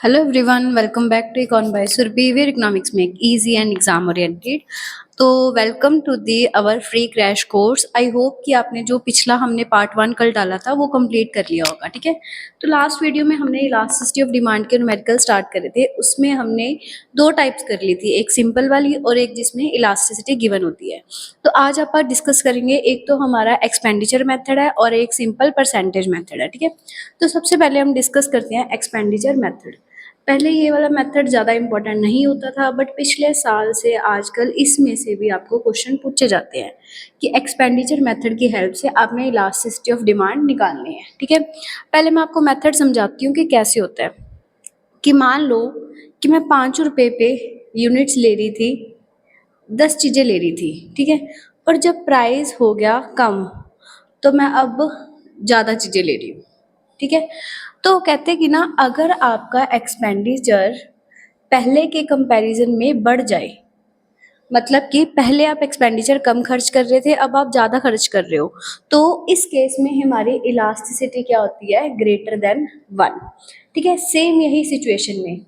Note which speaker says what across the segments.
Speaker 1: Hello everyone, welcome back to Econ by Surbi, where economics make easy and exam oriented. तो welcome to the our free crash course. I hope कि आपने जो पिछला हमने part 1 कल डाला था वो कंप्लीट कर लिया होगा। ठीक है, तो लास्ट वीडियो में हमने इलास्टिसिटी ऑफ डिमांड के न्यूमेरिकल स्टार्ट करे थे। उसमें हमने दो टाइप्स कर ली थी, एक सिंपल वाली और एक जिसमें इलास्टिसिटी गिवन होती है। तो आज आप डिस्कस करेंगे, एक तो हमारा एक्सपेंडिचर मेथड है और एक सिंपल परसेंटेज मेथड है। ठीक है, तो सबसे पहले हम डिस्कस करते हैं एक्सपेंडिचर मेथड। पहले ये वाला मेथड ज़्यादा इंपॉर्टेंट नहीं होता था, बट पिछले साल से आजकल इसमें से भी आपको क्वेश्चन पूछे जाते हैं कि एक्सपेंडिचर मेथड की हेल्प से आपने इलास्टिसिटी ऑफ डिमांड निकालनी है। ठीक है, पहले मैं आपको मेथड समझाती हूँ कि कैसे होता है। कि मान लो कि मैं 5 रुपये पे यूनिट्स ले रही थी, 10 चीज़ें ले रही थी। ठीक है, और जब प्राइस हो गया कम तो मैं अब ज़्यादा चीज़ें ले रही हूँ। ठीक है, तो कहते हैं कि ना अगर आपका एक्सपेंडिचर पहले के कंपैरिजन में बढ़ जाए, मतलब कि पहले आप एक्सपेंडिचर कम खर्च कर रहे थे, अब आप ज़्यादा खर्च कर रहे हो, तो इस केस में हमारी इलास्टिसिटी क्या होती है, ग्रेटर देन 1। ठीक है, सेम यही सिचुएशन में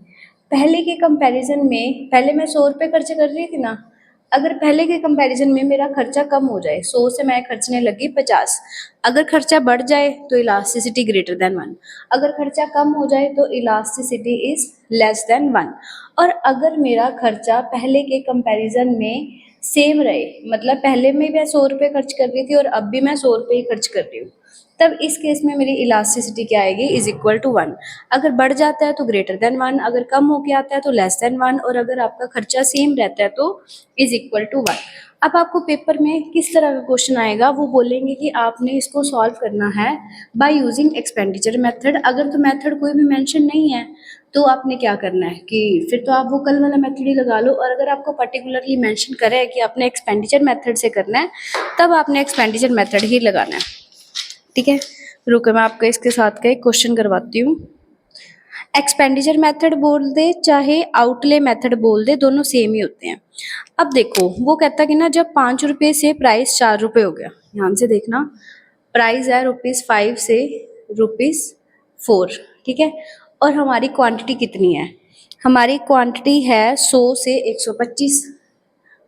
Speaker 1: पहले के कंपैरिजन में, पहले मैं 100 रुपये खर्च कर रही थी ना, अगर पहले के कंपैरिजन में मेरा खर्चा कम हो जाए, 100 से मैं खर्चने लगी 50, अगर खर्चा बढ़ जाए तो इलास्टिसिटी ग्रेटर देन 1, अगर खर्चा कम हो जाए तो इलास्टिसिटी इज लेस देन 1। और अगर मेरा खर्चा पहले के कंपैरिजन में सेम रहे, मतलब पहले में मैं 100 रुपये खर्च कर रही थी और अब भी मैं 100 रुपये ही खर्च कर रही हूँ, तब इस केस में मेरी इलास्टिसिटी क्या आएगी, इज इक्वल टू 1। अगर बढ़ जाता है तो ग्रेटर देन 1, अगर कम होके आता है तो लेस देन 1, और अगर आपका खर्चा सेम रहता है तो इज इक्वल टू 1। अब आपको पेपर में किस तरह का क्वेश्चन आएगा, वो बोलेंगे कि आपने इसको सॉल्व करना है बाय यूजिंग एक्सपेंडिचर मेथड। अगर तो मेथड कोई भी मेंशन नहीं है तो आपने क्या करना है कि फिर तो आप वो कल वाला मेथड ही लगा लो, और अगर आपको पर्टिकुलरली मेंशन करे कि आपने एक्सपेंडिचर मेथड से करना है तब आपने एक्सपेंडिचर मेथड ही लगाना है। ठीक है, रुको मैं आपको इसके साथ का एक क्वेश्चन करवाती हूँ। एक्सपेंडिचर मेथड बोल दे चाहे आउटले मेथड बोल दे, दोनों सेम ही होते हैं। अब देखो वो कहता कि ना जब 5 रुपये से प्राइस 4 रुपये हो गया, ध्यान से देखना, प्राइस है ₹5 से ₹4। ठीक है, और हमारी क्वांटिटी कितनी है, हमारी क्वांटिटी है 100 से 125,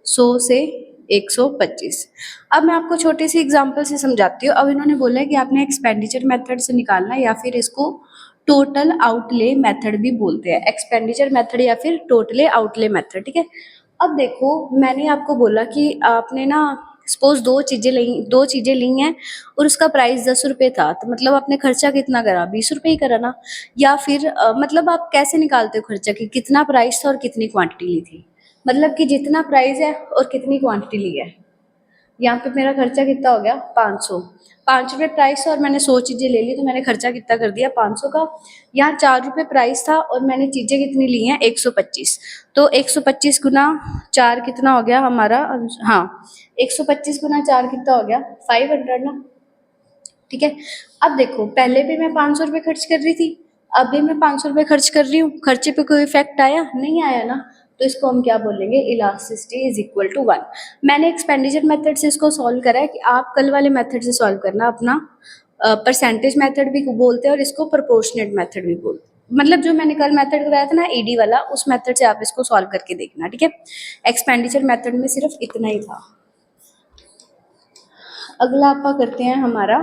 Speaker 1: 100 से 125। अब मैं आपको छोटी सी एग्जांपल से समझाती हूँ। अब इन्होंने बोला है कि आपने एक्सपेंडिचर मेथड से निकालना है, या फिर इसको टोटल आउटले मेथड भी बोलते हैं, एक्सपेंडिचर मेथड या फिर टोटले आउटले मेथड। ठीक है, अब देखो मैंने आपको बोला कि आपने ना सपोज दो चीज़ें ली हैं और उसका प्राइस 10 रुपये था, तो मतलब आपने खर्चा कितना करा, 20 रुपये ही करा ना। या फिर मतलब आप कैसे निकालते हो खर्चा कि कितना प्राइस था और कितनी क्वांटिटी ली थी, मतलब कि जितना प्राइस है और कितनी क्वांटिटी ली है। यहाँ पे मेरा खर्चा कितना हो गया, 500, 5 रुपये प्राइस था और मैंने 100 चीज़ें ले ली, तो मैंने खर्चा कितना कर दिया, 500 का। यहाँ 4 रुपये प्राइस था और मैंने चीज़ें कितनी ली हैं, 125, तो 125 गुना 4 कितना हो गया हमारा, हाँ 125 गुना 4 कितना हो गया, 500 ना। ठीक है, अब देखो पहले भी मैं 500 रुपये खर्च कर रही थी, अब भी मैं 500 रुपये खर्च कर रही हूँ, खर्चे पे कोई इफेक्ट आया नहीं, आया ना, तो इसको हम क्या बोलेंगे, इलास्टिसिटी इज इक्वल टू 1। मैंने एक्सपेंडिचर मेथड से इसको सॉल्व करा है, कि आप कल वाले मेथड से सॉल्व करना अपना। परसेंटेज मेथड भी बोलते हैं और इसको प्रोपोर्शनेट मेथड भी बोलते हैं, मतलब जो मैंने कल मेथड कराया था ना ईडी वाला, उस मेथड से आप इसको सॉल्व करके देखना। ठीक है, एक्सपेंडिचर मेथड में सिर्फ इतना ही था। अगला आपका करते हैं हमारा,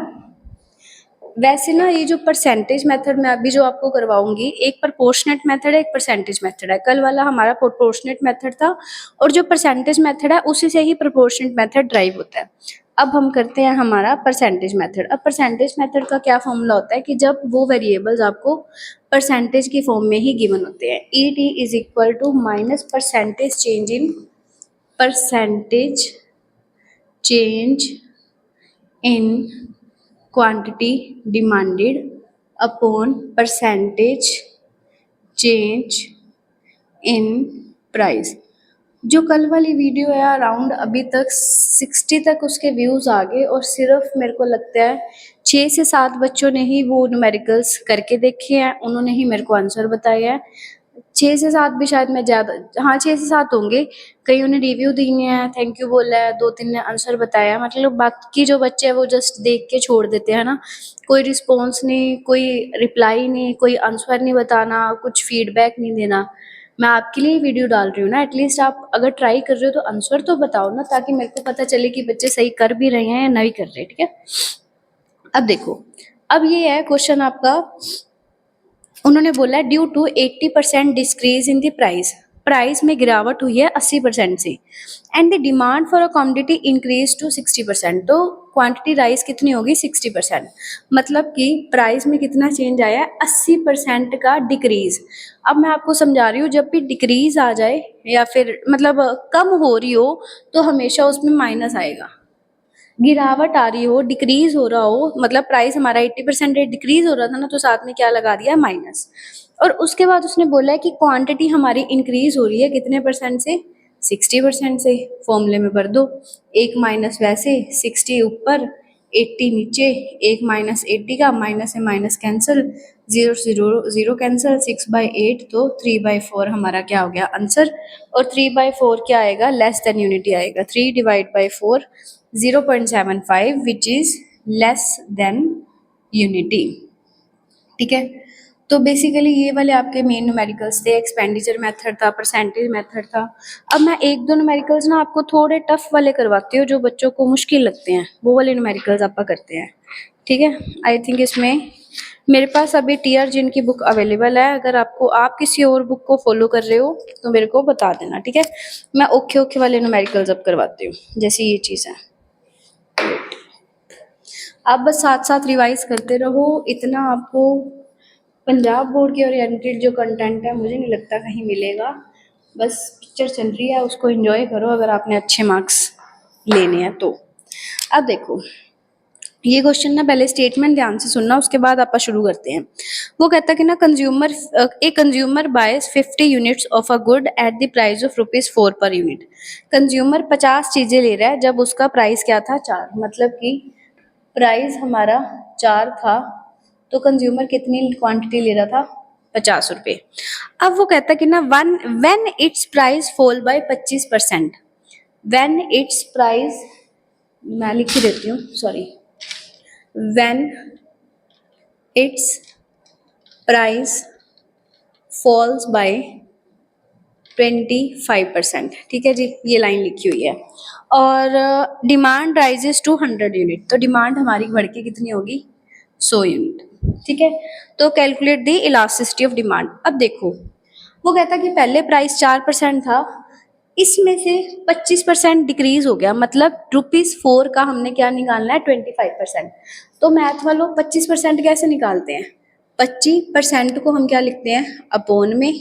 Speaker 1: वैसे ना ये जो परसेंटेज मेथड मैं अभी जो आपको करवाऊंगी, एक प्रोपोर्शनेट मेथड है, एक परसेंटेज मेथड है। कल वाला हमारा प्रोपोर्शनेट मेथड था, और जो परसेंटेज मेथड है उसी से ही प्रोपोर्शनेट मेथड ड्राइव होता है। अब हम करते हैं हमारा परसेंटेज मेथड। अब परसेंटेज मेथड का क्या फॉर्मूला होता है कि जब वो वेरिएबल्स आपको परसेंटेज की फॉर्म में ही गिवन होते हैं, E T is equal to minus percentage change in quantity demanded upon percentage change in price. जो कल वाली वीडियो है अराउंड अभी तक 60 तक उसके व्यूज़ आ गए, और सिर्फ मेरे को लगता है 6 से 7 बच्चों ने ही वो न्यूमेरिकल्स करके देखे हैं, उन्होंने ही मेरे को आंसर बताया है। 6 से 7 भी शायद मैं ज़्यादा, हाँ 6 से 7 होंगे। कईयों ने रिव्यू दिए हैं, थैंक यू बोला है, 2-3 ने आंसर बताया। मतलब बाकी जो बच्चे हैं वो जस्ट देख के छोड़ देते हैं ना, कोई रिस्पॉन्स नहीं, कोई रिप्लाई नहीं, कोई आंसर नहीं बताना, कुछ फीडबैक नहीं देना। मैं आपके लिए वीडियो डाल रही हूँ ना, एटलीस्ट आप अगर ट्राई कर रहे हो तो आंसर तो बताओ ना, ताकि मेरे को पता चले कि बच्चे सही कर भी रहे हैं या नहीं कर रहे। ठीक है, अब देखो, अब ये है क्वेश्चन आपका। उन्होंने बोला due to 80% decrease in the price, price में गिरावट हुई है 80% से, and the demand for a commodity increase to 60%। तो क्वांटिटी राइज कितनी होगी? 60%। मतलब कि प्राइस में कितना चेंज आया है? 80% का डिक्रीज। अब मैं आपको समझा रही हूँ, जब भी डिक्रीज आ जाए या फिर मतलब कम हो रही हो तो हमेशा उसमें माइनस आएगा। गिरावट आ रही हो, डिक्रीज हो रहा हो, मतलब प्राइस हमारा 80% डिक्रीज हो रहा था ना, तो साथ में क्या लगा दिया? माइनस। और उसके बाद उसने बोला है कि क्वांटिटी हमारी इंक्रीज हो रही है कितने परसेंट से? 60% से। फॉर्मूले में भर दो, एक माइनस वैसे, 60 ऊपर, 80 नीचे, एक माइनस 80 का, माइनस से minus cancel, zero zero zero cancel, 6/8, तो 3/4 हमारा क्या हो गया? आंसर। और 3/4 क्या आएगा? लेस देन यूनिटी आएगा। 3 divide by 4 0.75 which is less than unity. ठीक है, तो बेसिकली ये वाले आपके मेन न्यूमेरिकल्स थे। एक्सपेंडिचर मेथड था, परसेंटेज मेथड था। अब मैं एक दो न्यूमेरिकल्स ना आपको थोड़े टफ वाले करवाती हूँ, जो बच्चों को मुश्किल लगते हैं, वो वाले न्यूमेरिकल्स आपका करते हैं। ठीक है, आई थिंक इसमें मेरे पास अभी टीआर जिन की बुक अवेलेबल है, अगर आपको, आप किसी और बुक को फॉलो कर रहे हो तो मेरे को बता देना। ठीक है, मैं ओखे ओखे वाले न्यूमेरिकल्स अब करवाती हूँ, जैसे ये चीज़ है। आप बस साथ साथ रिवाइज करते रहो, इतना आपको पंजाब बोर्ड के ओरिएंटेड जो कंटेंट है मुझे नहीं लगता कहीं मिलेगा। बस पिक्चर चल रही है, उसको एंजॉय करो अगर आपने अच्छे मार्क्स लेने हैं तो। अब देखो, ये क्वेश्चन ना पहले स्टेटमेंट ध्यान से सुनना, उसके बाद आप शुरू करते हैं। वो कहता है कि ना consumer bias 50 units of a good at the price of ₹4 per unit. Consumer 50 चीजें ले रहा है जब उसका प्राइस क्या था? 4। मतलब कि प्राइस हमारा 4 था, तो कंज्यूमर कितनी क्वांटिटी ले रहा था? 50 रुपए। अब वो कहता है कि ना when its price fall by 25%, when its price, मैं लिख ही देती हूँ, sorry, when its price falls by 25%। ठीक है जी, ये लाइन लिखी हुई है। और डिमांड राइजेस टू 100 यूनिट, तो डिमांड हमारी बढ़ के कितनी होगी? 100 यूनिट। ठीक है, तो calculate the elasticity of demand. अब देखो, वो कहता कि पहले प्राइस 4% था, इसमें से 25% डिक्रीज हो गया, मतलब ₹4 का हमने क्या निकालना है? 25%। तो मैथ वालों 25% कैसे निकालते हैं? 25% को हम क्या लिखते हैं? अपॉन में।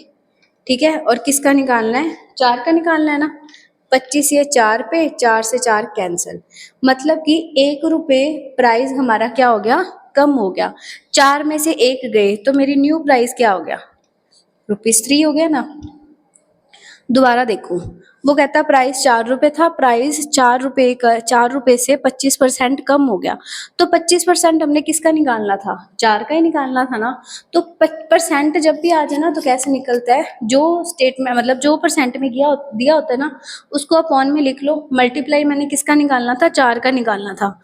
Speaker 1: ठीक है, और किसका निकालना है? 4 का निकालना है ना। 25 ये 4 पे, 4 से 4 कैंसिल, मतलब कि ₹1 प्राइस हमारा क्या हो गया? कम हो गया। 4 में से 1 गए तो मेरी न्यू प्राइस क्या हो गया? ₹3 हो गया ना। दोबारा देखो, वो कहता प्राइस ₹4 था, प्राइस ₹4 से 25% कम हो गया, तो 25% हमने किसका निकालना था? 4 का ही निकालना था ना। तो परसेंट जब भी आ जाए ना, तो कैसे निकलता है? जो स्टेट में, मतलब जो परसेंट में दिया होता है ना, उसको अपॉन में लिख लो। मल्टीप्लाई मैंने किसका निकालना था? 4 का निकालना था।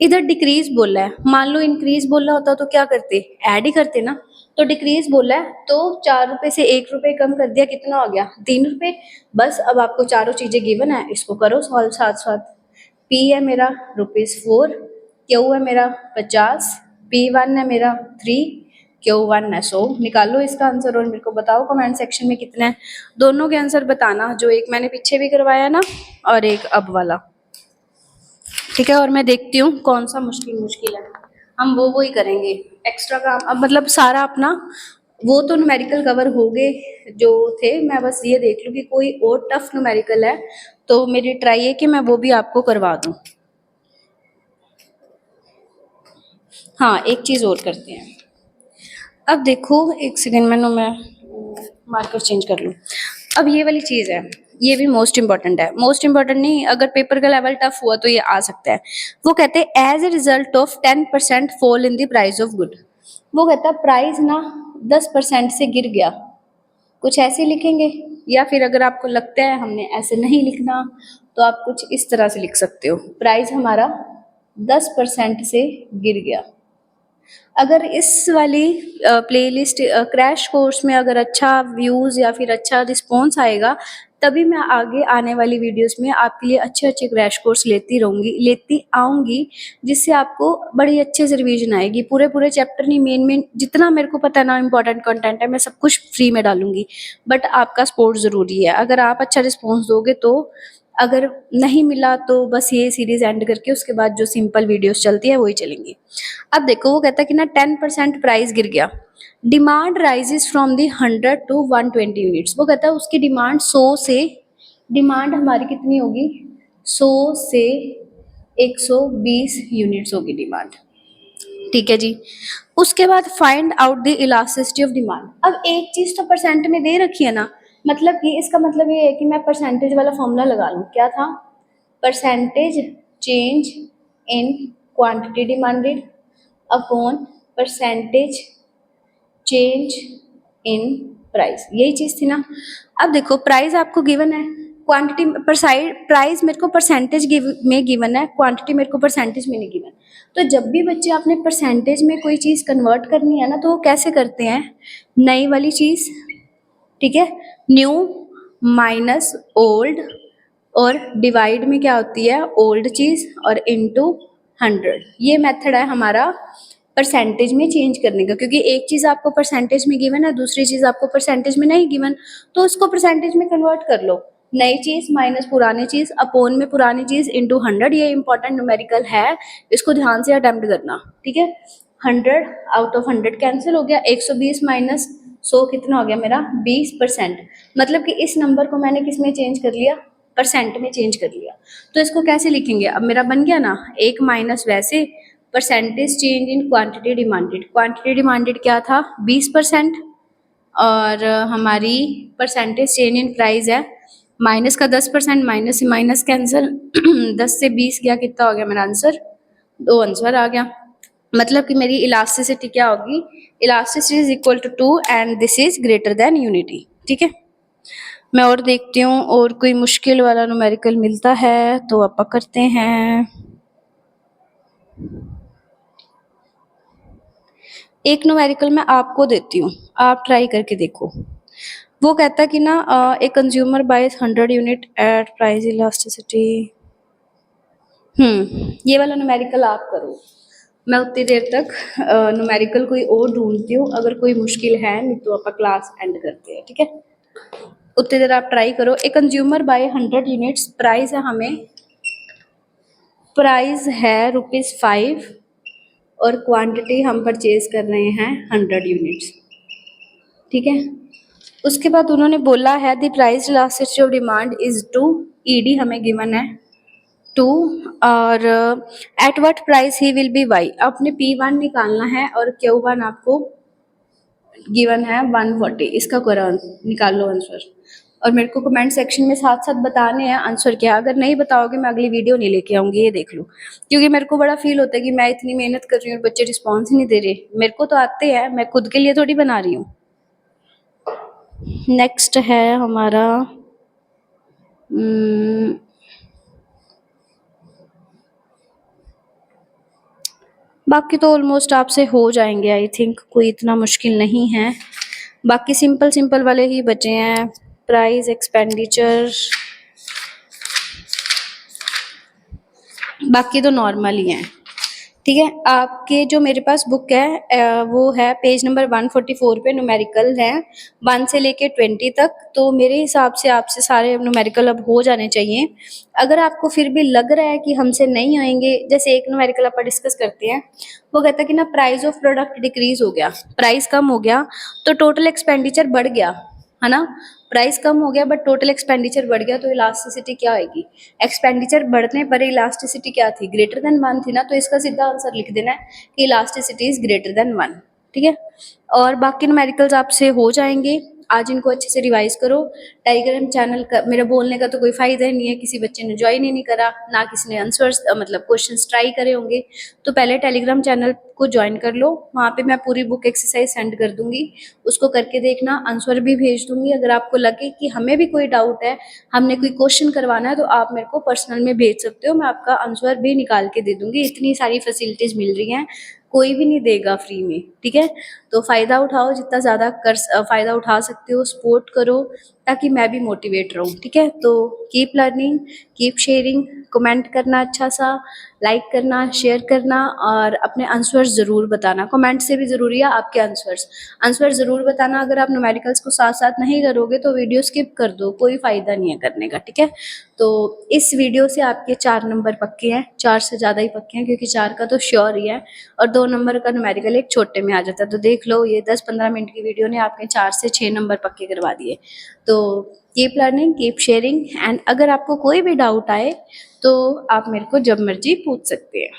Speaker 1: इधर डिक्रीज बोला है, मान लो इंक्रीज बोला होता तो क्या करते? ऐड ही करते ना। तो डिक्रीज बोला है, तो ₹4 से ₹1 कम कर दिया, कितना हो गया? ₹3। बस अब आपको चारों चीजें गिवन है, इसको करो सॉल्व साथ साथ। पी है मेरा ₹4, क्यू है मेरा 50, P1 है मेरा 3, Q1 है 100। निकालो इसका आंसर और मेरे को बताओ कमेंट सेक्शन में कितना है। दोनों के आंसर बताना, जो एक मैंने पीछे भी करवाया ना और एक अब वाला। ठीक है, और मैं देखती हूँ कौन सा मुश्किल मुश्किल है, हम वो ही करेंगे। एक्स्ट्रा काम अब मतलब सारा अपना, वो तो न्यूमेरिकल कवर हो गए जो थे। मैं बस ये देख लूँ कि कोई और टफ न्यूमेरिकल है, तो मेरी ट्राई है कि मैं वो भी आपको करवा दूँ। हाँ, एक चीज़ और करते हैं। अब देखो, एक सेकेंड में मैं मार्कर चेंज कर लूँ। अब ये वाली चीज़ है, ये भी मोस्ट इंपॉर्टेंट है। मोस्ट इंपॉर्टेंट नहीं, अगर पेपर का लेवल टफ हुआ तो ये आ सकता है। वो कहते हैं as a result of 10% fall in the price of good. वो कहता है प्राइस ना 10% से गिर गया, कुछ ऐसे लिखेंगे, या फिर अगर आपको लगता है हमने ऐसे नहीं लिखना तो आप कुछ इस तरह से लिख सकते हो, प्राइस हमारा 10% से गिर गया। अगर इस वाली प्लेलिस्ट क्रैश कोर्स में अगर अच्छा व्यूज़ या फिर अच्छा रिस्पॉन्स आएगा, तभी मैं आगे आने वाली वीडियोस में आपके लिए अच्छे अच्छे क्रैश कोर्स लेती आऊँगी, जिससे आपको बड़ी अच्छे से रिवीजन आएगी। पूरे पूरे चैप्टर नहीं, मेन जितना मेरे को पता है ना इंपॉर्टेंट कंटेंट है, मैं सब कुछ फ्री में डालूंगी। बट आपका सपोर्ट ज़रूरी है। अगर आप अच्छा रिस्पॉन्स दोगे तो, अगर नहीं मिला तो बस ये सीरीज एंड करके उसके बाद जो सिंपल वीडियोस चलती है वही चलेंगी। अब देखो वो कहता है कि ना 10% प्राइस गिर गया, demand rises from the 100 to 120 units. वो कहता है उसकी डिमांड 100 से, डिमांड हमारी कितनी होगी, 100 से 120 यूनिट्स होगी डिमांड। ठीक है जी। उसके बाद find out the elasticity of demand. अब एक चीज तो परसेंट में दे रखी है ना, मतलब कि इसका मतलब ये है कि मैं परसेंटेज वाला फॉर्मूला लगा लूँ। क्या था, percentage change in quantity demanded upon percentage change in price, यही चीज थी ना। अब देखो प्राइस आपको गिवन है, क्वांटिटी प्राइस मेरे को परसेंटेज में गिवन है, क्वांटिटी मेरे को परसेंटेज में नहीं गिवन। तो जब भी बच्चे आपने परसेंटेज में कोई चीज कन्वर्ट करनी है ना, तो वो कैसे करते हैं, नई वाली चीज, ठीक है, न्यू माइनस ओल्ड, और डिवाइड में क्या होती है, ओल्ड चीज और इनटू 100। ये मेथड है हमारा परसेंटेज में चेंज करने का, क्योंकि एक चीज आपको परसेंटेज में गिवन है, दूसरी चीज आपको परसेंटेज में नहीं गिवन, तो उसको परसेंटेज में कन्वर्ट कर लो। नई चीज माइनस पुरानी चीज अपोन में पुरानी चीज इंटू 100। ये इंपॉर्टेंट न्यूमेरिकल है, इसको ध्यान से अटेम्प्ट करना, ठीक है। 100 आउट ऑफ 100 कैंसिल हो गया, 120 माइनस 100 कितना हो गया मेरा, 20%। मतलब कि इस नंबर को मैंने किस में चेंज कर लिया, परसेंट में चेंज कर लिया। तो इसको कैसे लिखेंगे, अब मेरा बन गया ना, एक माइनस वैसे percentage change in quantity demanded. Quantity demanded क्या था, 20%, और हमारी परसेंटेज चेंज इन प्राइस है माइनस का 10%, माइनस से माइनस कैंसिल 10 से 20 गया, कितना हो गया मेरा आंसर, 2 आंसर आ गया। मतलब कि मेरी इलास्टिसिटी क्या होगी, elasticity is equal to 2 and this is greater than unity. ठीक है, मैं और देखती हूँ और कोई मुश्किल वाला न्यूमेरिकल मिलता है तो आप करते हैं। एक न्यूमेरिकल मैं आपको देती हूँ, आप ट्राई करके देखो। वो कहता है कि ना a consumer buys 100 unit at price elasticity. ये वाला न्यूमेरिकल आप करो, मैं उतनी देर तक न्यूमेरिकल कोई और ढूंढती हूँ। अगर कोई मुश्किल है नहीं तो आप क्लास एंड करते हैं, ठीक है। उतनी देर आप ट्राई करो। A consumer buy 100 units, price है हमें, प्राइस है ₹5 और क्वांटिटी हम परचेज कर रहे हैं 100 यूनिट्स, ठीक है। उसके बाद उन्होंने बोला है the price elasticity of demand is 2, ED हमें गिवन है 2, और at what price he will be by. आपने P1 निकालना है और Q1 आपको गिवन है 140। इसका करो, निकाल लो आंसर, और मेरे को कमेंट सेक्शन में साथ साथ बताने हैं आंसर क्या। अगर नहीं बताओगे मैं अगली वीडियो नहीं लेके आऊंगी, ये देख लो। क्योंकि मेरे को बड़ा फील होता है कि मैं इतनी मेहनत कर रही हूँ और बच्चे रिस्पॉन्स ही नहीं दे रहे। मेरे को तो आते हैं, मैं खुद के लिए थोड़ी बना रही हूँ। नेक्स्ट है हमारा बाकी तो ऑलमोस्ट आपसे हो जाएंगे, आई थिंक कोई इतना मुश्किल नहीं है। बाकी सिंपल सिंपल वाले ही बचे हैं। प्राइस एक्सपेंडिचर, बाकी तो नॉर्मल ही हैं, ठीक है। आपके जो मेरे पास बुक है वो है पेज नंबर 144 पे, न्यूमेरिकल है 1 से लेके 20 तक। तो मेरे हिसाब से आपसे सारे न्यूमेरिकल अब हो जाने चाहिए। अगर आपको फिर भी लग रहा है कि हमसे नहीं आएंगे, जैसे एक न्यूमेरिकल अपन डिस्कस करते हैं, वो कहता है कि ना प्राइस ऑफ प्रोडक्ट डिक्रीज हो गया, प्राइस कम हो गया तो टोटल एक्सपेंडिचर बढ़ गया, है ना। प्राइस कम हो गया बट टोटल एक्सपेंडिचर बढ़ गया, तो इलास्टिसिटी क्या आएगी, एक्सपेंडिचर बढ़ने पर इलास्टिसिटी क्या थी, ग्रेटर देन 1 थी ना। तो इसका सीधा आंसर लिख देना है कि इलास्टिसिटी इज ग्रेटर देन 1, ठीक है। और बाकी न्यूमेरिकल्स आपसे हो जाएंगे। आज इनको अच्छे से रिवाइज करो। टेलीग्राम चैनल का मेरा बोलने का तो कोई फ़ायदा ही नहीं है, किसी बच्चे ने ज्वाइन ही नहीं करा, ना किसी ने आंसर्स मतलब क्वेश्चंस ट्राई करे होंगे। तो पहले टेलीग्राम चैनल को ज्वाइन कर लो, वहाँ पे मैं पूरी बुक एक्सरसाइज सेंड कर दूँगी, उसको करके देखना, आंसर भी भेज दूँगी। अगर आपको लगे कि हमें भी कोई डाउट है, हमने कोई क्वेश्चन करवाना है, तो आप मेरे को पर्सनल में भेज सकते हो, मैं आपका आंसर भी निकाल के दे दूँगी। इतनी सारी फैसिलिटीज़ मिल रही हैं, कोई भी नहीं देगा फ्री में, ठीक है? तो फ़ायदा उठाओ, जितना ज़्यादा फ़ायदा उठा सकते हो, सपोर्ट करो, ताकि मैं भी मोटिवेट रहूँ, ठीक है? तो keep learning, keep sharing, comment करना अच्छा सा, लाइक करना, शेयर करना और अपने आंसर्स ज़रूर बताना। कमेंट से भी ज़रूरी है आपके आंसर्स। आंसर ज़रूर बताना। अगर आप न्यूमेरिकल्स को साथ-साथ नहीं करोगे तो वीडियो स्किप कर दो, कोई फ़ायदा नहीं है करने का, ठीक है? तो इस वीडियो से आपके 4 नंबर पक्के हैं, 4 से ज़्यादा ही पक्के हैं, क्योंकि 4 का तो श्योर ही है और 2 नंबर का न्यूमेरिकल एक छोटे में आ जाता है। तो देख लो, ये 10-15 मिनट की वीडियो ने आपके 4 से 6 नंबर पक्के करवा दिए। तो keep learning, keep sharing and अगर आपको कोई भी डाउट आए तो आप मेरे को जब मर्जी पूछ सकते हैं।